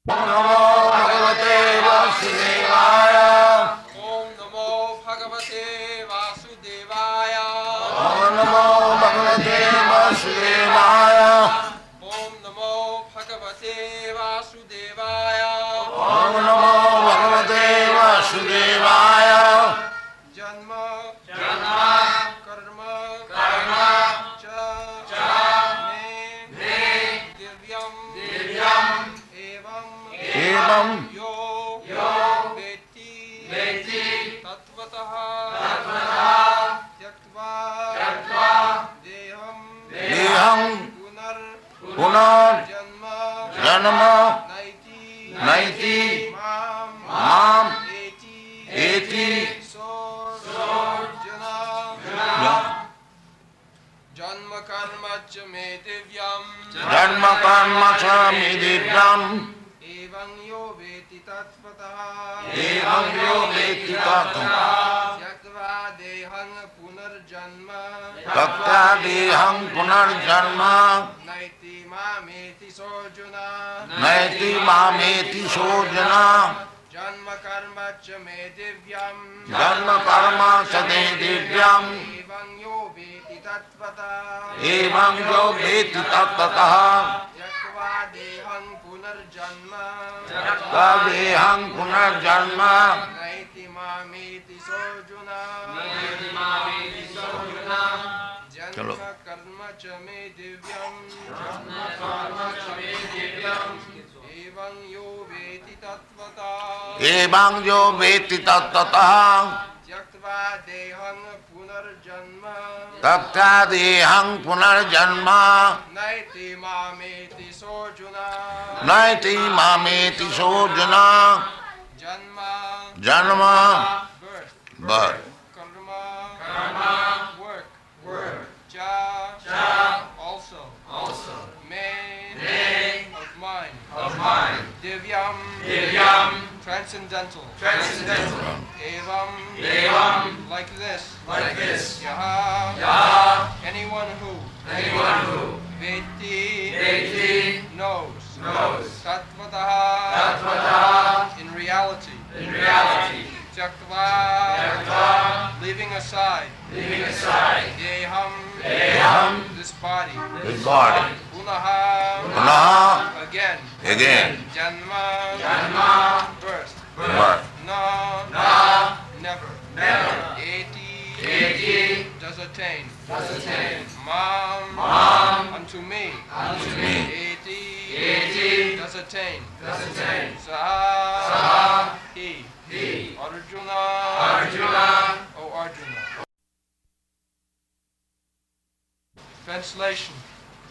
Namo Bhagavate Vasudevaya. Om Namo Bhagavate Vasudevaya. Om Namo Bhagavate Vasudevaya. Om Namo Bhagavate Vasudevaya. Om Namo Bhagavate Vasudevaya. Janma Karma Cha Me Divyam Evam Yo Veti Tattvataha Tyaktva Deham Punar Janma Naiti Mam Eti Janma karma cha me divyam Dharma Karma Chami Divyam Evam yo veti tattvataha Evam Yo Veti Tattvataha Tyaktva dehang punarjanma Takta Deham Punarjanma Naiti mameti sojuna Naiti Mameti Sojana Janma karma cha me divyam Dharma Karma Chade Divyam Evam yo veti tattvataha Evam Yo Veti Tattvataha Tyaktva dehang punarjanma Tadeham Punarjanma Naiti mameti sojuna Chalo. Janma karma cha me divyam Evam yo veti tattvataha Evam Yo Veti Tattvataha Tyaktva dehang punarjanma Takta Deham Punarjanma Naiti mameti sojuna Naiti Mameti Sojana Janma Janma Birth Karma Work Cha Also Me Of mine Divyam Transcendental Evam Like this Yaha Anyone who Veti Knows Tattvataha In reality Tyaktva Leaving aside Deham This body This body Punaha Punaha Again Janma Birth Never Eti Does attain Mam Unto me Eti Does attain Saha He Arjuna O Arjuna. Translation.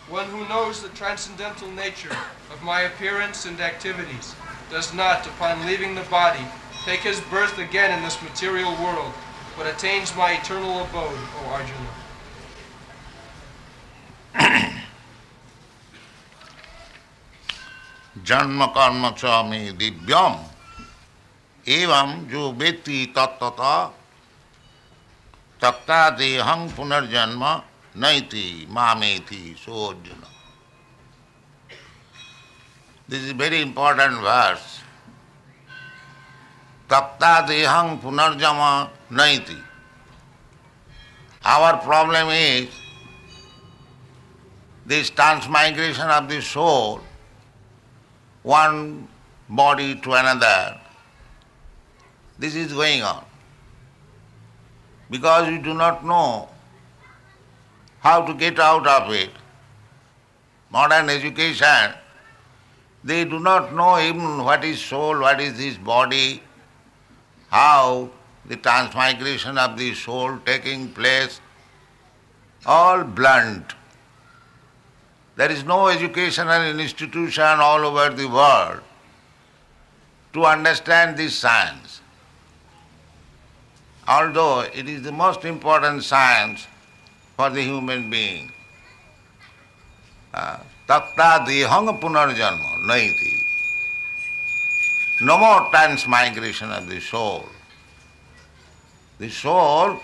One who knows the transcendental nature of my appearance and activities does not, upon leaving the body, take his birth again in this material world, but attains my eternal abode, O Arjuna. Janma Karma Chami Divyam Evam Yo Veti Tattvataha Takta Deham Punarjanma Naiti Mameti Sojana. This is very important verse. Takta Deham Punarjama Naiti. Our problem is this transmigration of the soul, one body to another. This is going on. Because we do not know how to get out of it. Modern education, they do not know even what is soul, what is this body, how the transmigration of the soul taking place, all blunt. There is no educational institution all over the world to understand this science. Although it is the most important science for the human being. Takta dehang punarjanma naiti. No more transmigration of the soul. The soul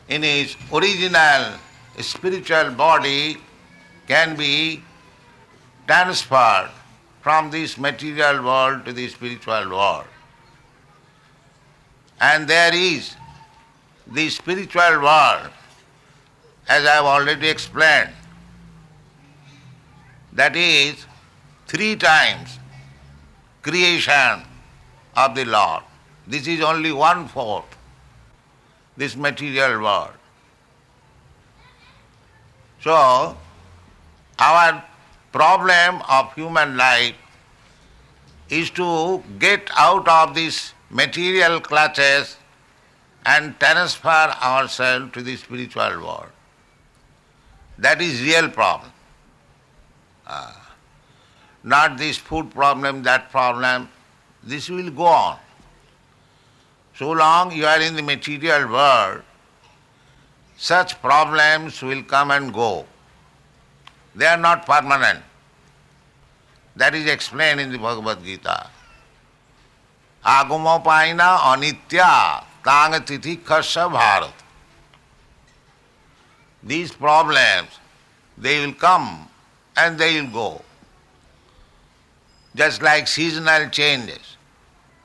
in its original spiritual body can be transferred from this material world to the spiritual world. And there is the spiritual world, as I have already explained, that is 3 times creation of the Lord. This is only 1/4, this material world. So, our problem of human life is to get out of these material clutches and transfer ourselves to the spiritual world. That is real problem. Not this food problem, that problem. This will go on. So long you are in the material world, such problems will come and go. They are not permanent. That is explained in the Bhagavad Gita. Agumapaina anitya tangatithi khasya bharat. These problems, they will come and they will go. Just like seasonal changes.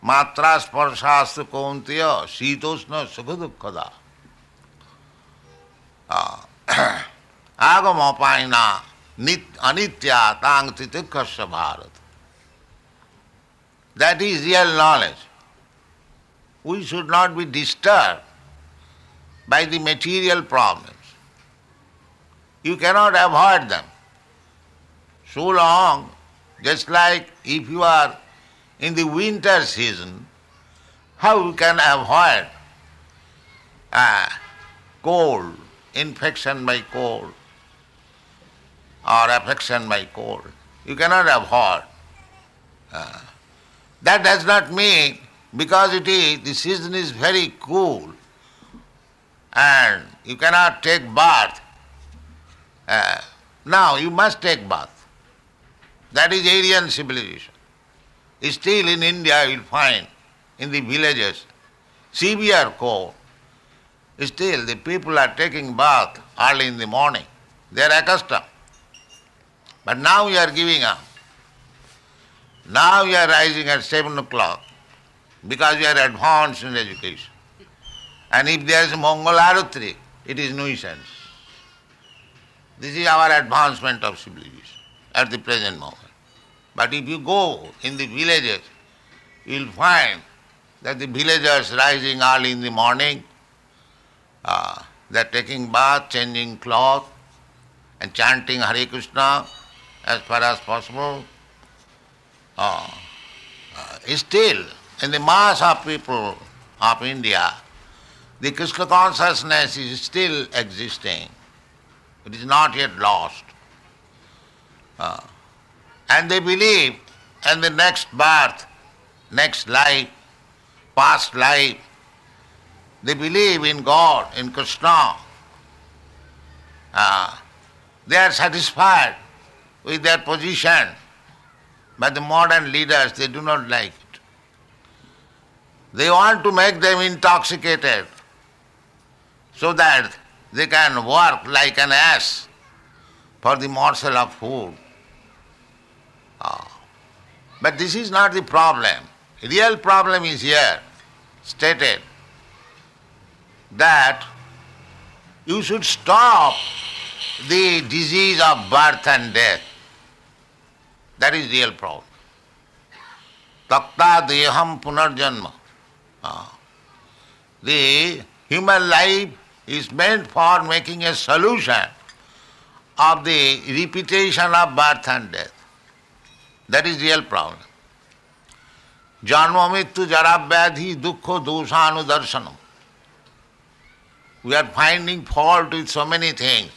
Matra sparshastu kaunteya sitosna sukha dukkhada. Agamapaina anitya tangatithi khasya bharat. That is real knowledge. We should not be disturbed by the material problems. You cannot avoid them. So long, just like if you are in the winter season, how you can avoid cold, infection by cold, or affection by cold? You cannot avoid. That does not mean because the season is very cool and you cannot take bath. Now you must take bath. That is Aryan civilization. Still in India you will find in the villages severe cold. Still the people are taking bath early in the morning. They are accustomed. But now you are giving up. Now you are rising at 7 o'clock because you are advanced in education. And if there is Mongol Aratri, it is nuisance. This is our advancement of civilization at the present moment. But if you go in the villages, you will find that the villagers rising early in the morning, they are taking bath, changing cloth, and chanting Hare Krishna as far as possible. Still, in the mass of people of India, the Krishna consciousness is still existing. It is not yet lost. And they believe in the next birth, next life, past life. They believe in God, in Krishna. They are satisfied with their position. But the modern leaders, they do not like it. They want to make them intoxicated so that they can work like an ass for the morsel of food. But this is not the problem. Real problem is here, stated, that you should stop the disease of birth and death. That is real problem. Takta deham punarjanma. The human life is meant for making a solution of the repetition of birth and death. That is real problem. Janma mittu jara vyadhi dukkho doshanu darshanam. We are finding fault with so many things.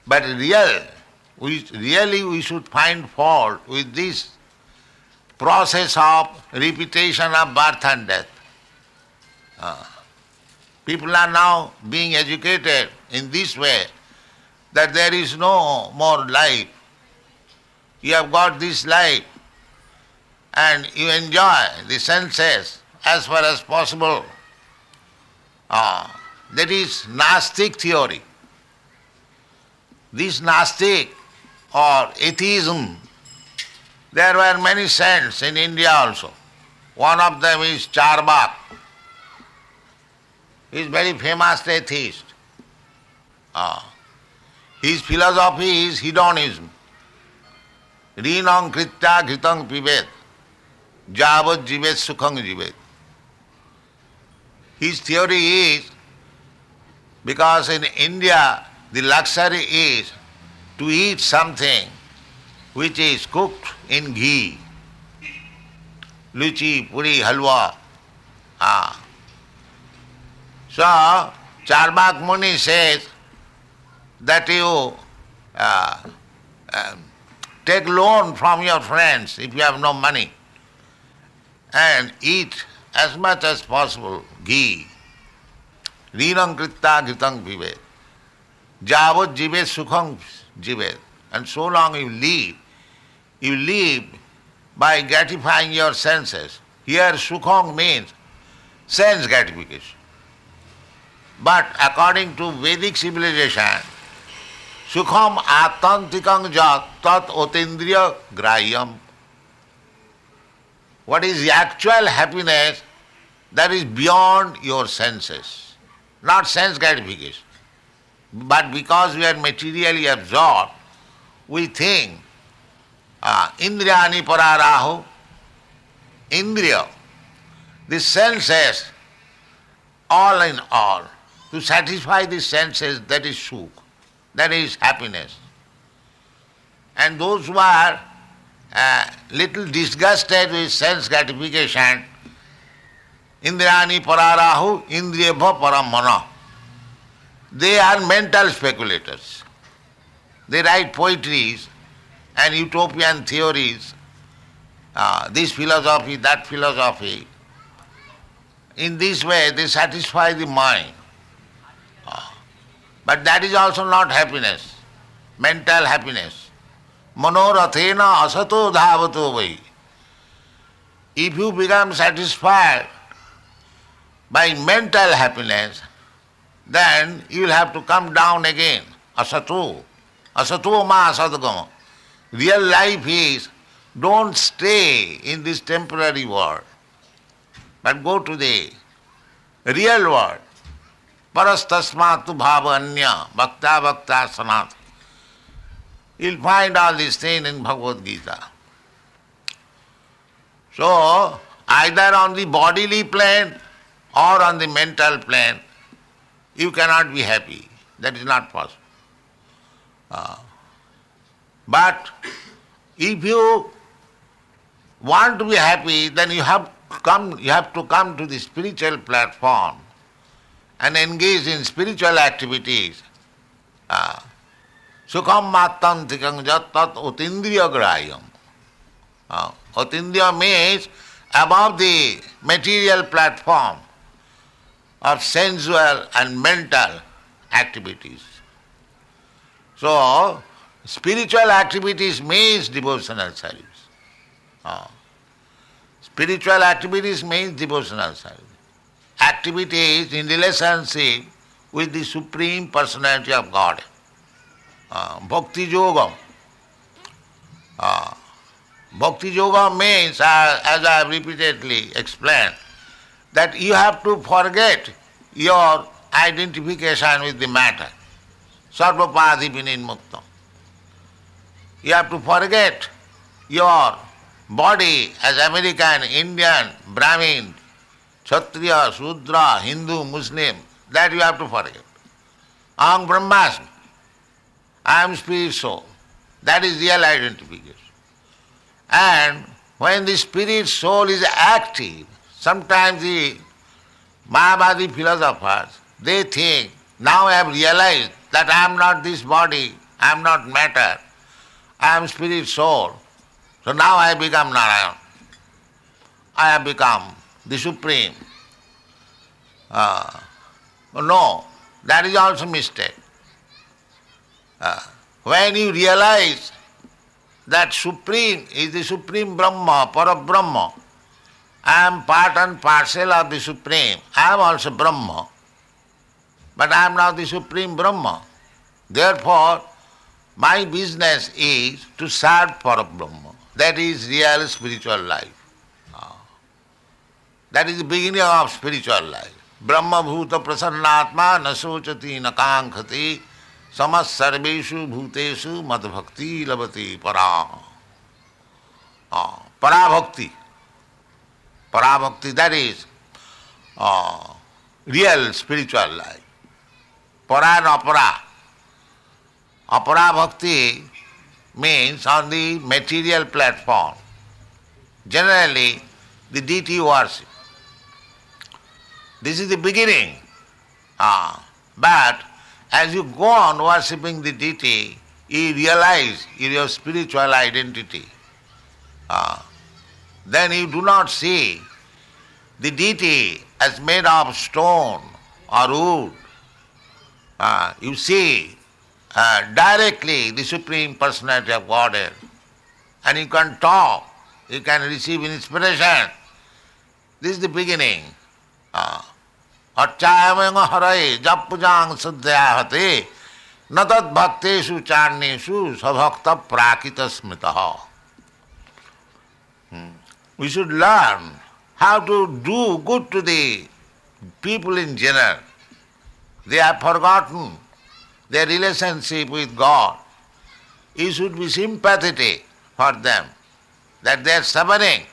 But really we should find fault with this process of repetition of birth and death. People are now being educated in this way that there is no more life. You have got this life and you enjoy the senses as far as possible. That is Gnostic theory. This Gnostic or atheism There were many saints in India also. One of them is Charbak. He is very famous atheist. His philosophy is hedonism. Rinang kritya ghritang pibet. Javat jivet sukhang jivet. His theory is, because in India the luxury is to eat something which is cooked in ghee. Luchi, puri, halwa. So, Charbak Muni says that you take loan from your friends if you have no money and eat as much as possible ghee. Rinang kritta ghritang pivet. Javat jivet sukhang jivet. And so long you live by gratifying your senses. Here sukhang means sense gratification. But according to Vedic civilization, sukham atantikang jat tat otindriya grahyam. What is the actual happiness that is beyond your senses, not sense gratification. But because we are materially absorbed, we think indriyani pararahu, indriya, the senses, all in all. To satisfy the senses, that is sukh, that is happiness. And those who are little disgusted with sense gratification, indrani pararahu indriyabha paramana, they are mental speculators. They write poetries and utopian theories, this philosophy, that philosophy. In this way they satisfy the mind. But that is also not happiness, mental happiness. Manorathena asato dhavato vai. If you become satisfied by mental happiness, then you will have to come down again. Asato. Asato ma asatagama. Real life is, don't stay in this temporary world, but go to the real world. Parastasmatu bhava anya bhakta bhakta sanat. You'll find all these things in Bhagavad Gita. So, either on the bodily plane or on the mental plane, you cannot be happy. That is not possible. But if you want to be happy, then you have to come to the spiritual platform and engage in spiritual activities. Sukham mattantikam jat tat otindriya grayam. Otindriya means above the material platform of sensual and mental activities. So, spiritual activities means devotional service. Spiritual activities means devotional service. Activities in relationship with the Supreme Personality of God. Bhakti Yoga. Bhakti Yoga means, as I have repeatedly explained, that you have to forget your identification with the matter. Sarvapadi vininmuktam. You have to forget your body as American, Indian, Brahmin, Kshatriya, Shudra, Hindu, Muslim. That you have to forget. Aham Brahmasmi. I am spirit soul. That is real identification. And when the spirit soul is active, sometimes the Mayavadi philosophers, they think, now I have realized that I am not this body, I am not matter, I am spirit soul. So now I become Narayan. I have become the Supreme. No, that is also mistake. When you realize that Supreme is the Supreme Brahma, Parabrahma, I am part and parcel of the Supreme, I am also Brahma, but I am not the Supreme Brahma. Therefore, my business is to serve Parabrahma, That is real spiritual life. That is the beginning of spiritual life. Brahma bhuta prasannatma na sochati na kankhati samas sarveshu bhuteshu mad bhakti labati para. Para bhakti. Para bhakti, that is real spiritual life. Para and apara. Apara bhakti means on the material platform. Generally, the deity worship. This is the beginning. But as you go on worshipping the deity, you realize your spiritual identity. Then you do not see the deity as made of stone or wood. You see directly the Supreme Personality of Godhead. And you can talk, you can receive inspiration. This is the beginning. Achayamanga harai jappujang saddhyahate natat bhakteshu charneshu sabhakta prakita smitaha. We should learn how to do good to the people in general. They have forgotten their relationship with God. You should be sympathetic for them, that they are suffering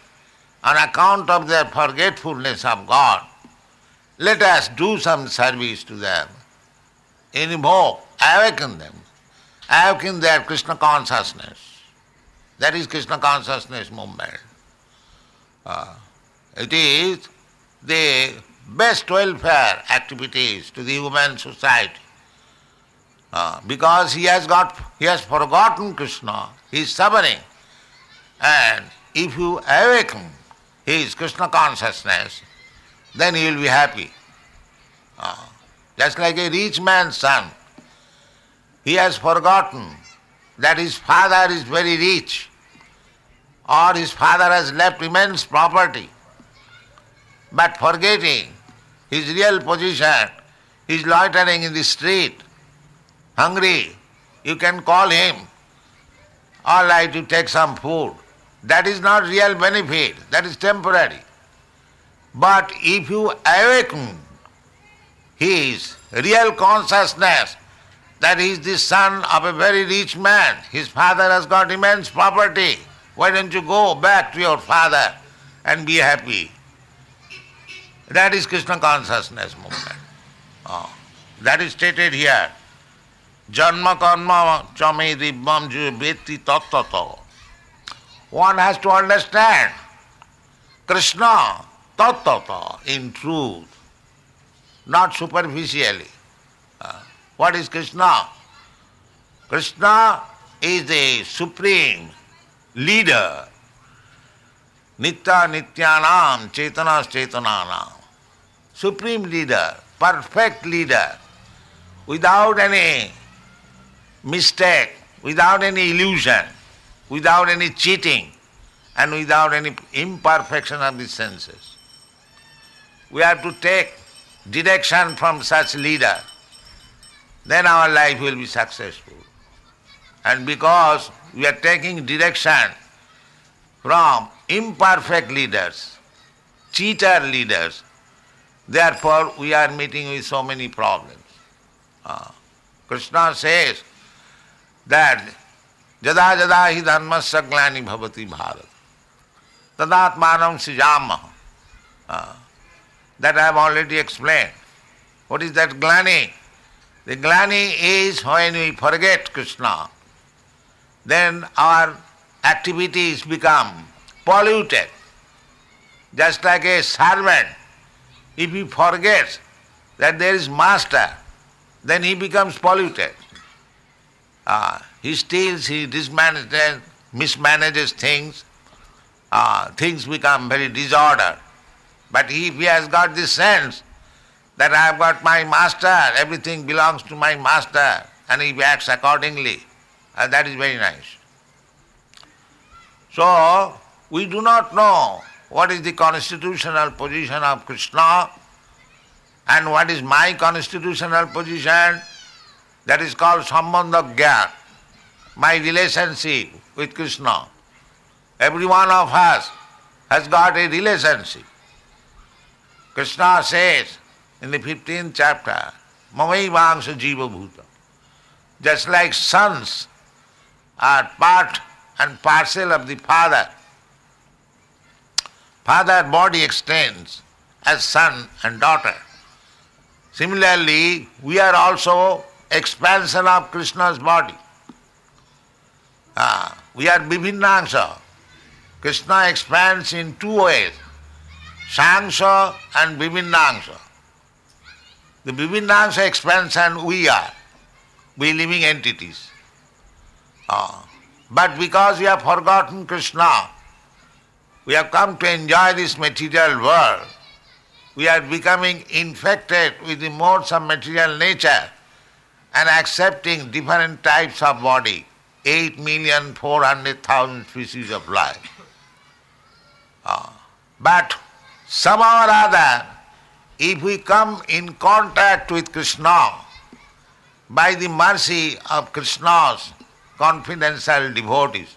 on account of their forgetfulness of God. Let us do some service to them, invoke, awaken them, awaken their Krishna consciousness. That is Krishna consciousness movement. It is the best welfare activities to the human society. Because he has forgotten Krishna, he is suffering. And if you awaken his Krishna consciousness, then he will be happy. Just like a rich man's son, he has forgotten that his father is very rich, or his father has left immense property. But forgetting his real position, he is loitering in the street, hungry. You can call him, all right, you take some food. That is not real benefit, that is temporary. But if you awaken his real consciousness that he is the son of a very rich man, his father has got immense property, why don't you go back to your father and be happy? That is Krishna consciousness movement. That is stated here. Janma karma chame dibbam ju veti tattata. One has to understand Krishna tattata in truth, not superficially. What is Krishna? Krishna is the supreme leader. Nitya nityanam chetanas chetananam. Supreme leader, perfect leader, without any mistake, without any illusion, without any cheating, and without any imperfection of the senses. We have to take direction from such leader, then our life will be successful. And because we are taking direction from imperfect leaders, cheater leaders, therefore we are meeting with so many problems. Krishna says that jada jada hi dharmasya glani bhavati bharat tadatmanam srijamaha. That I have already explained. What is that glani? The glani is when we forget Krishna, then our activities become polluted. Just like a servant, if he forgets that there is master, then he becomes polluted. He steals, he mismanages things, things become very disordered. But if he has got this sense that I have got my master, everything belongs to my master, and he acts accordingly, that is very nice. So, we do not know what is the constitutional position of Krishna and what is my constitutional position. That is called sambandha gyan, my relationship with Krishna. Every one of us has got a relationship. Krishna says in the 15th chapter, Mamaivangsha Jiva Bhuta. Just like sons are part and parcel of the father, father body extends as son and daughter. Similarly, we are also expansion of Krishna's body. We are Bibhinnangsha. Krishna expands in two ways, Sangsha and Bibhinnangsha. The Bibhinnangsha expansion we are, we living entities. But because we have forgotten Krishna, we have come to enjoy this material world, we are becoming infected with the modes of material nature and accepting different types of body, 8,400,000 species of life. But somehow or other, if we come in contact with Krishna, by the mercy of Krishna's confidential devotees,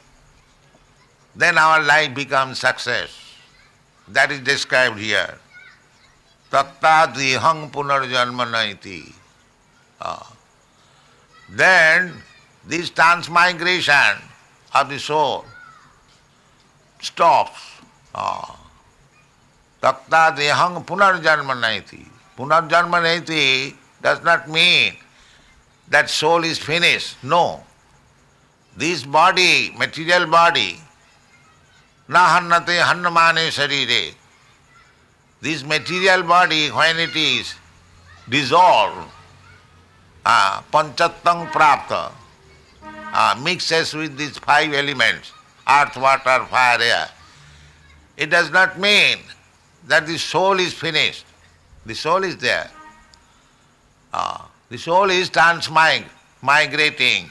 then our life becomes success. That is described here. Tattadihang punarjanmanaiti. Then this transmigration of the soul stops. Tattadihang punarjanmanaiti. Punarjanmanaiti does not mean that soul is finished. No. This body, material body, na hannate hannamane sharire. This material body, when it is dissolved, panchattang prapta, mixes with these five elements, earth, water, fire, air, it does not mean that the soul is finished. The soul is there. The soul is migrating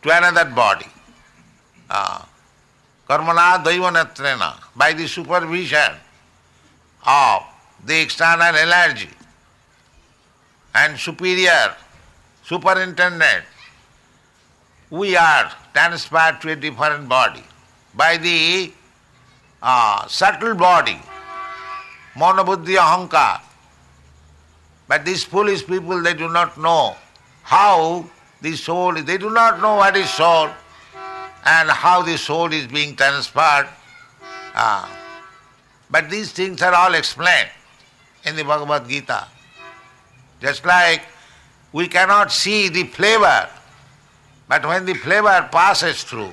to another body. Karmana daivanatrena, by the supervision of the external energy and superior superintendent, we are transferred to a different body. By the subtle body, monobuddhi ahankar. But these foolish people, they do not know how the soul, they do not know what is soul and how the soul is being transferred. But these things are all explained in the Bhagavad Gita. Just like we cannot see the flavor, but when the flavor passes through,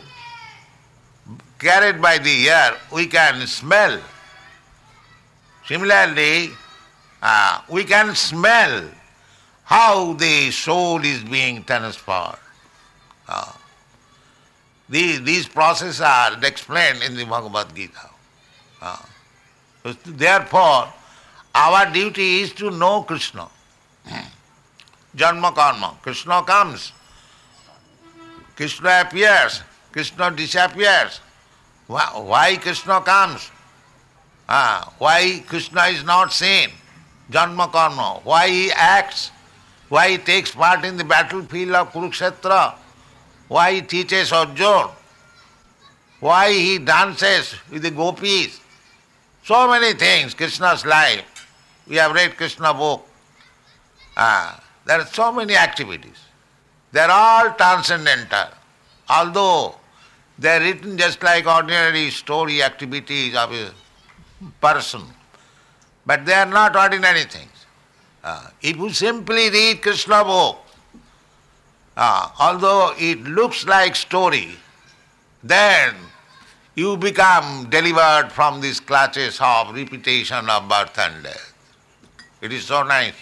carried by the air, we can smell. Similarly, we can smell how the soul is being transferred. These processes are explained in the Bhagavad Gita. Therefore, our duty is to know Krishna. Janma karma. Krishna comes. Krishna appears. Krishna disappears. Why Krishna comes? Why Krishna is not seen? Janma karma. Why he acts? Why he takes part in the battlefield of Kurukshetra? Why he teaches Arjuna? Why he dances with the gopis? So many things, Krishna's life. We have read Krishna book. There are so many activities. They are all transcendental. Although they are written just like ordinary story activities of a person. But they are not ordinary things. If you simply read Krishna book, although it looks like story, then you become delivered from these clutches of repetition of birth and death. It is so nice.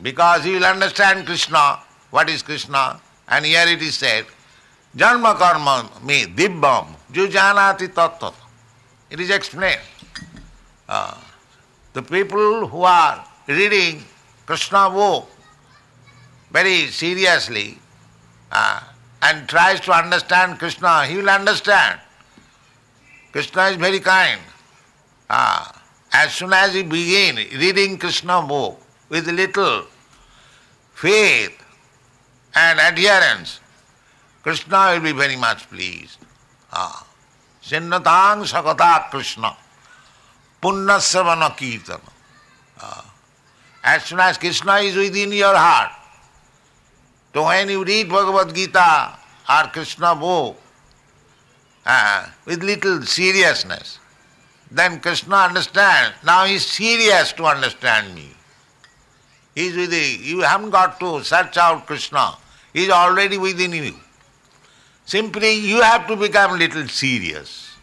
Because you will understand Krishna, what is Krishna, and here it is said, Janma karma me dibbam jujanati tattva. It is explained. The people who are reading Krishna book very seriously and tries to understand Krishna, he will understand. Krishna is very kind. As soon as he begin reading Krishna book with little faith and adherence, Krishna will be very much pleased. Chinnatang Sakata Krishna, Punnasravana Kirtana. As soon as Krishna is within your heart, so when you read Bhagavad Gita or Krishna book with little seriousness, then Krishna understands. Now he is serious to understand me. He is within. You haven't got to search out Krishna. He is already within you. Simply you have to become little serious.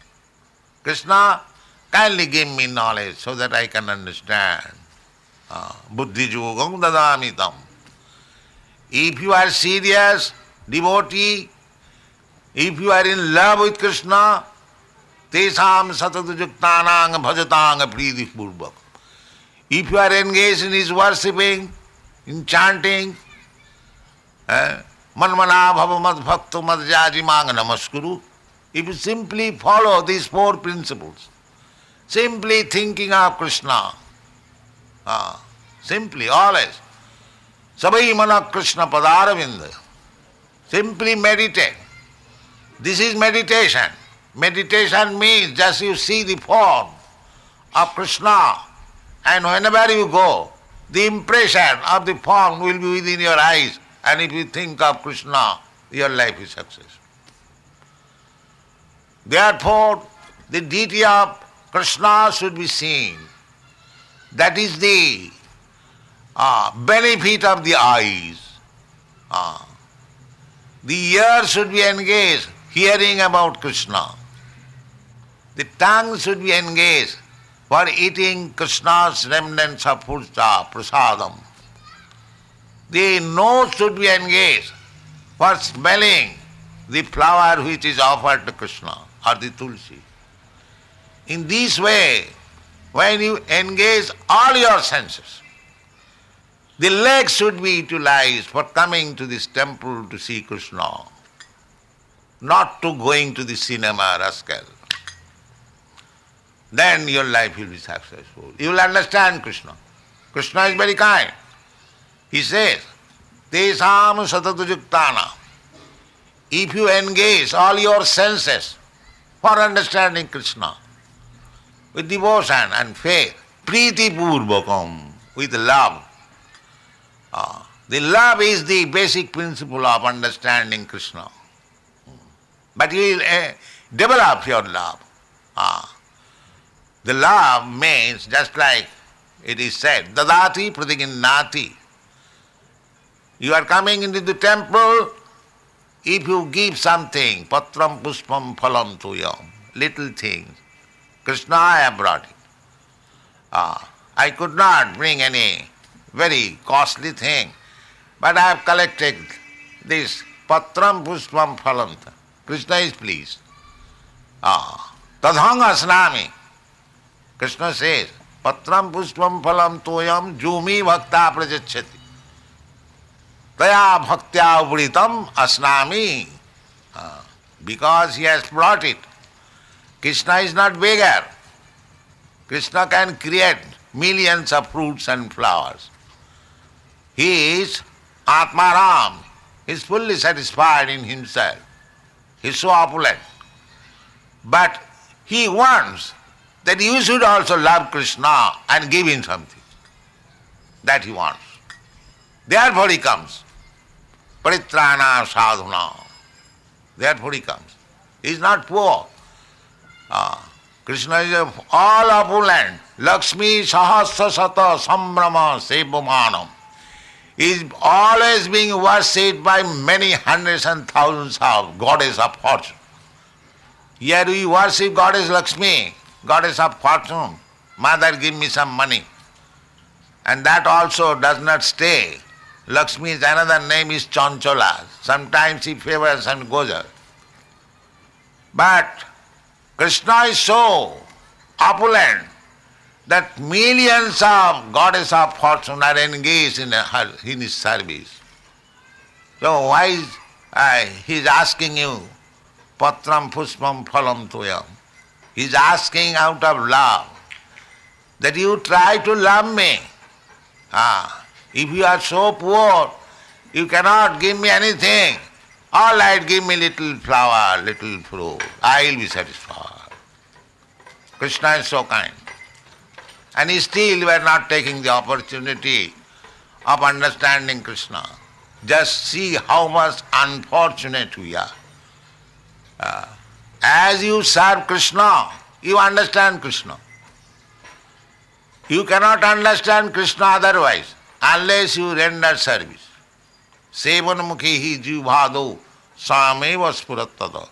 Krishna, kindly give me knowledge so that I can understand. Buddhi yogam dadamitam. If you are serious, devotee, if you are in love with Krishna, tesam satadujuktanang bhajatang priti purvak. If you are engaged in his worshipping, in chanting, manmana bhava mad bhakto mad jajimang namaskuru, if you simply follow these four principles, simply thinking of Krishna, simply, always, sabai mana Krishna padaravinda, simply meditate. This is meditation. Meditation means just you see the form of Krishna, and whenever you go, the impression of the form will be within your eyes, and if you think of Krishna, your life is successful. Therefore, the deity of Krishna should be seen. That is the benefit of the eyes. The ear should be engaged hearing about Krishna. The tongue should be engaged for eating Krishna's remnants of food, prasadam. The nose should be engaged for smelling the flower which is offered to Krishna or the tulsi. In this way, when you engage all your senses, the legs should be utilized for coming to this temple to see Krishna, not to going to the cinema, rascal. Then your life will be successful. You will understand Krishna. Krishna is very kind. He says, Tesam satatujuktana. If you engage all your senses for understanding Krishna with devotion and faith, priti purvakam, with love. The love is the basic principle of understanding Krishna. But you will develop your love. The love means, just like it is said, dadati pratiginnati. You are coming into the temple, if you give something, patram puspam phalam tuyam, little things, Krishna, I have brought it. I could not bring any very costly thing, but I have collected this patram puspam phalam. Krishna is pleased. Tadhang asnami. Krishna says, patram puspam phalam toyam jumi bhakta prajachati. Taya bhaktya vritam asnami. Because he has brought it. Krishna is not beggar. Krishna can create millions of fruits and flowers. He is Atmaram. He is fully satisfied in himself. He is so opulent. But he wants that you should also love Krishna and give him something. That he wants. Therefore he comes. Paritrana sadhuna. Therefore he comes. He is not poor. Krishna is all opulent. Lakshmi sahasra sata sambrama sevamanam. He is always being worshipped by many hundreds and thousands of goddess of fortune. Here we worship goddess Lakshmi, goddess of fortune. Mother, give me some money. And that also does not stay. Lakshmi's another name is Chanchola. Sometimes she favors and goes out. But Krishna is so opulent that millions of goddess of fortune are engaged in his service. So why he is asking you, patram puspam phalam tuyam. He is asking out of love that you try to love me. If you are so poor, you cannot give me anything. All right, give me little flower, little fruit, I will be satisfied. Krishna is so kind. And still we are not taking the opportunity of understanding Krishna. Just see how much unfortunate we are. As you serve Krishna, you understand Krishna. You cannot understand Krishna otherwise, unless you render service. Sevanmukhi jivado sameva spurattada.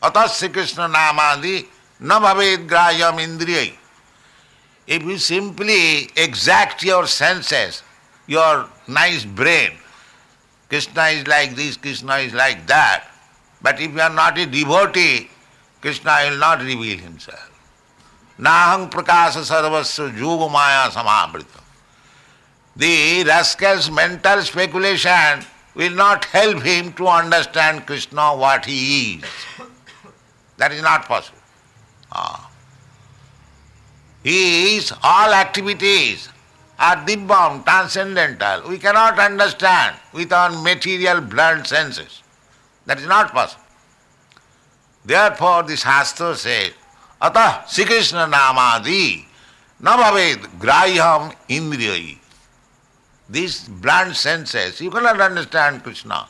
Atasya Krishna namadi na bhaved grayam indriyai. If you simply exact your senses, your nice brain, Krishna is like this, Krishna is like that, but if you are not a devotee, Krishna will not reveal himself. Nahang prakasa sarvasya yogamaya samavrita. The rascal's mental speculation will not help him to understand Krishna what he is. That is not possible. His all activities are dibbam, transcendental. We cannot understand with our material blunt senses. That is not possible. Therefore the Shastra says, Atah Sri Krishna namadi na bhaved grahyam indriyai. These blunt senses, you cannot understand Krishna.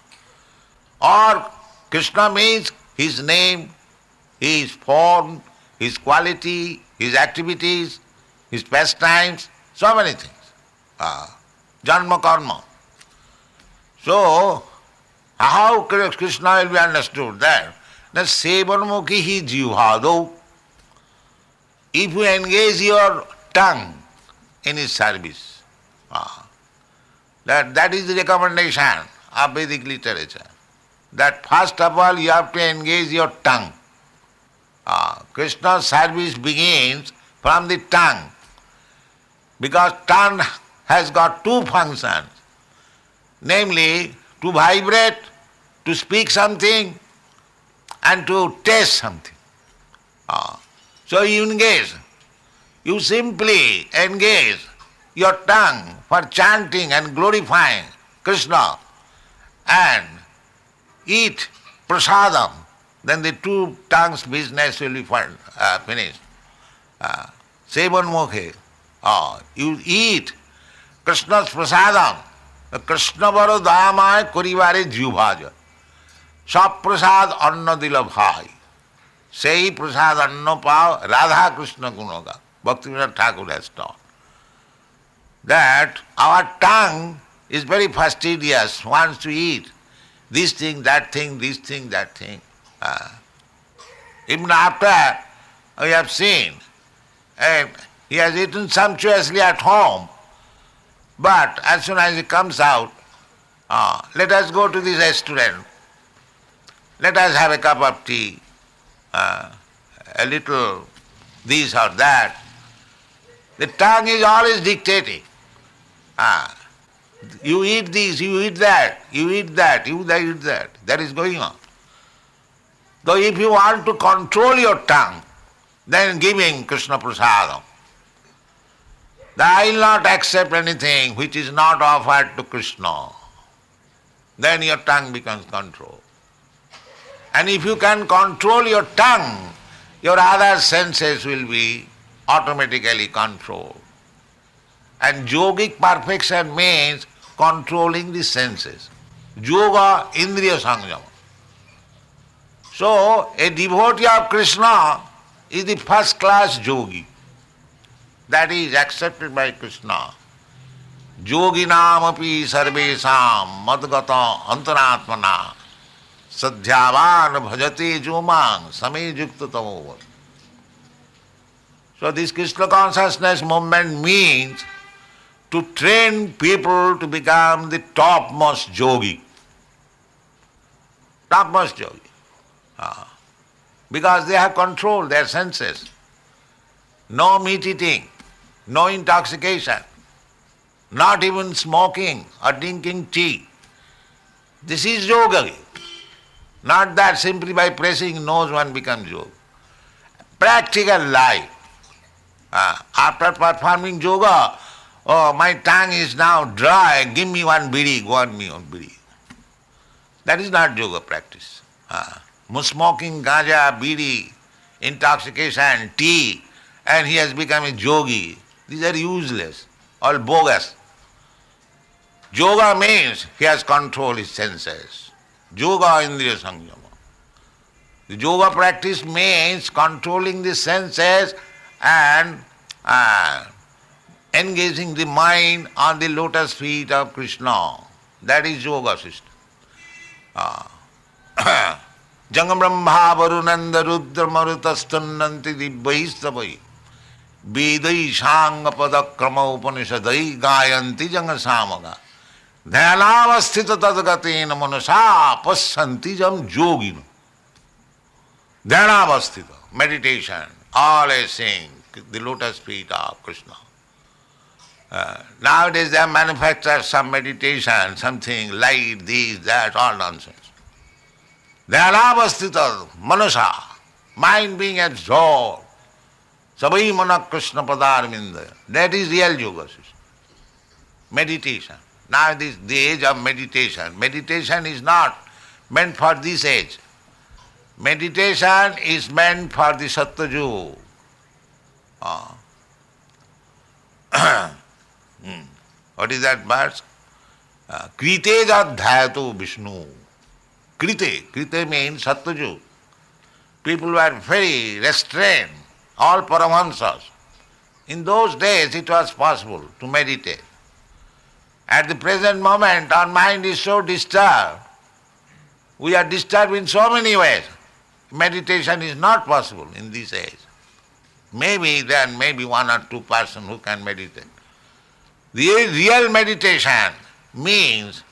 Or Krishna means his name, his form, his quality, his activities, his pastimes, so many things. Janma karma. So, how Krishna will be understood there? The sevanmukhi hi jivhado. If you engage your tongue in his service, that is the recommendation of Vedic literature. That first of all you have to engage your tongue. Krishna's service begins from the tongue, because tongue has got two functions, namely to vibrate, to speak something, and to taste something. So you engage, you simply engage your tongue for chanting and glorifying Krishna and eat prasadam, then the two tongues business will be finished. Sevanmukhi, you eat Krishna's prasadam, Krishna baro dayamay koribare jivbhaja. Sab prasad anna dila bhai. Sei prasad anna pao Radha Krishna gunaga. Bhaktivinoda Thakur has taught that our tongue is very fastidious, wants to eat this thing, that thing, this thing, that thing. Even after we have seen, he has eaten sumptuously at home, but as soon as he comes out, let us go to this restaurant, let us have a cup of tea, a little this or that. The tongue is always dictating. You eat this, you eat that, you eat that, you eat that. That is going on. Though if you want to control your tongue, then give him Krishna prasadam. I will not accept anything which is not offered to Krishna. Then your tongue becomes controlled. And if you can control your tongue, your other senses will be automatically controlled. And yogic perfection means controlling the senses. Yoga indriya sanjama. So, a devotee of Krishna is the first class yogi. That is accepted by Krishna. Yoginam api sarvesam madgata antaratmana sadhyavan bhajate jomang same yukta tamovar. So this Krishna consciousness movement means to train people to become the topmost yogi. Topmost yogi. Because they have controlled their senses. No meat eating, no intoxication, not even smoking or drinking tea. This is yoga. Not that simply by pressing nose one becomes yoga. Practical life. After performing yoga, oh, my tongue is now dry, give me one bidi, go on me one bidi. That is not yoga practice. Smoking ganja, bidi, intoxication, tea, and he has become a yogi. These are useless, all bogus. Yoga means he has controlled his senses. Yoga indriya samyama. The yoga practice means controlling the senses and engaging the mind on the lotus feet of Krishna. That is yoga system. Jangam Brahma Varunanda Rudra Marutastunnanti Dibbhai Savai Vedai Shanga Padakrama Upanishadai Gayanti Jangasamaga Dhyanavasthita Tadgatena Manasa Passanti Jam Yogina. Dhyanavasthita, meditation, always saying the lotus feet of Krishna. Nowadays they have manufactured some meditation, something light, this, that, all nonsense. Dhyanavasthita manasa, mind being absorbed. Sabai mana Krishna padarminda. That is real yoga system. Meditation. Now this the age of meditation. Meditation is not meant for this age. Meditation is meant for the Sattva-Yuga. What is that verse? Krite jadhyato Vishnu. Krite means Sattva-Yuga. People were very restrained, all Paramahamsas. In those days it was possible to meditate. At the present moment our mind is so disturbed. We are disturbed in so many ways. Meditation is not possible in this age. Maybe there may be 1 or 2 persons who can meditate. The real meditation means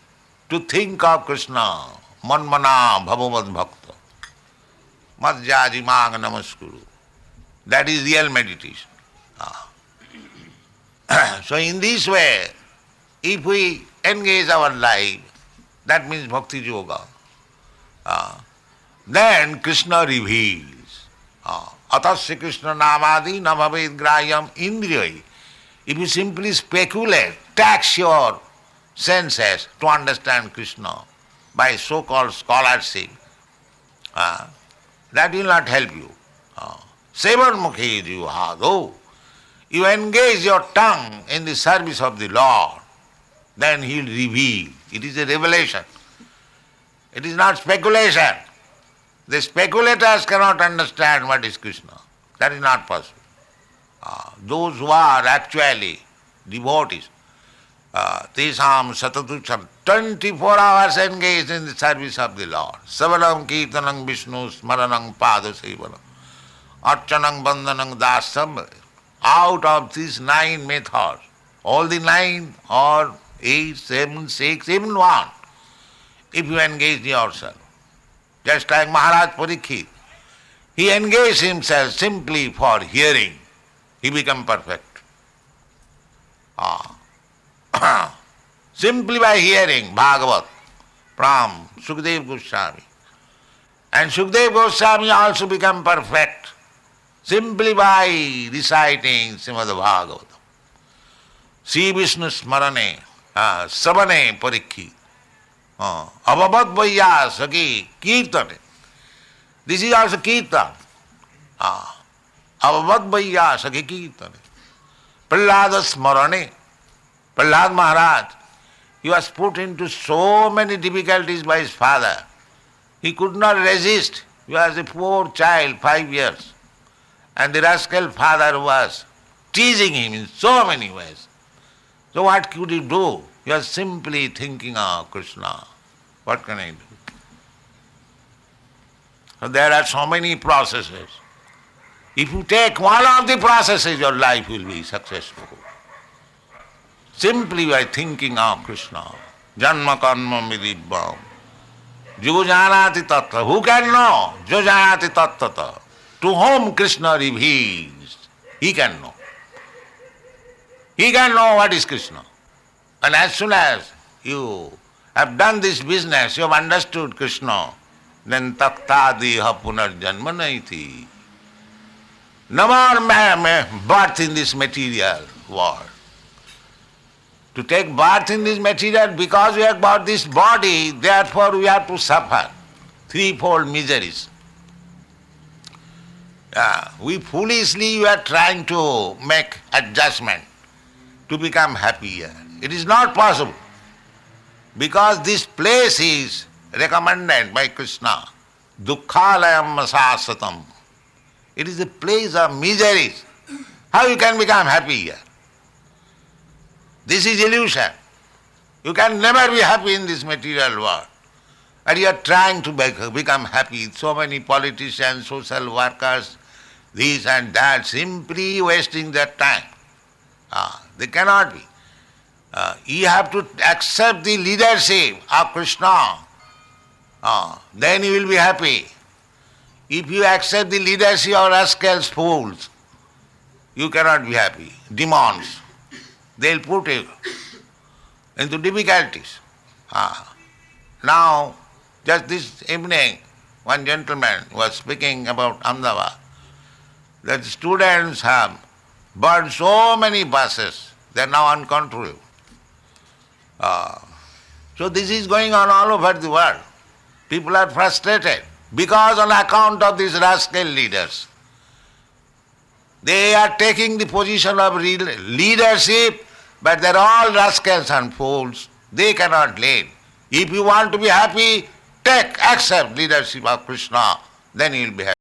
to think of Krishna, manmana bhavavad bhakta, madhyajimang namaskuru. That is real meditation. So in this way, if we engage our life, that means bhakti yoga, then Krishna reveals. Atasya Krishna namadi namaved grayam indriyai. If you simply speculate, tax your senses to understand Krishna by so-called scholarship, that will not help you. Sevan mukhe jivhado. You engage your tongue in the service of the Lord, then He will reveal. It is a revelation. It is not speculation. The speculators cannot understand what is Krishna. That is not possible. Those who are actually devotees, tesam satatucham, 24 hours engaged in the service of the Lord. Savanam kirtanam Vishnu smaranam padasevanam, archanam bandhanam dasam. Out of these 9 methods, all the 9 or 8, 7, 6, even 1, if you engage yourself, just like Maharaj Parikshit, he engaged himself simply for hearing, he became perfect. Simply by hearing Bhagavat from Sukadeva Goswami. And Sukadeva Goswami also became perfect simply by reciting Srimad Bhagavatam. Sri Vishnu Smarane, Savane Parikshit. Abhavat Vaya Saki Kirtane. This is also Kirtan. Abhavat Vaya Saki Kirtane. Prahlada Smarane. Prahlad Maharaj, he was put into so many difficulties by his father. He could not resist. He was a poor child, 5 years. And the rascal father was teasing him in so many ways. So what could he do? He was simply thinking of Krishna. What can I do? So there are so many processes. If you take one of the processes, your life will be successful. Simply by thinking of Krishna. Janma karma midibbam. Jo janati tattva. Who can know? Jo janati tattva. To whom Krishna reveals, he can know. He can know what is Krishna. And as soon as you have done this business, you have understood Krishna, then taktadiha punarjanma naiti. No more birth in this material world. To take birth in this material, because we have got this body, therefore we have to suffer threefold miseries. We foolishly are trying to make adjustment to become happier. It is not possible, because this place is recommended by Krishna. Dukkhalayam asasatam. It is a place of miseries. How you can become happy here? This is illusion. You can never be happy in this material world. And you are trying to become happy. So many politicians, social workers, this and that, simply wasting their time. They cannot be. You have to accept the leadership of Krishna. Then you will be happy. If you accept the leadership of rascals, fools, you cannot be happy. Demons, they'll put you into difficulties. Now, just this evening, one gentleman was speaking about Ahmedabad, that students have burned so many buses, they are now uncontrollable. So this is going on all over the world. People are frustrated because on account of these rascal leaders. They are taking the position of leadership, but they are all rascals and fools. They cannot lead. If you want to be happy, accept leadership of Krishna, then you will be happy.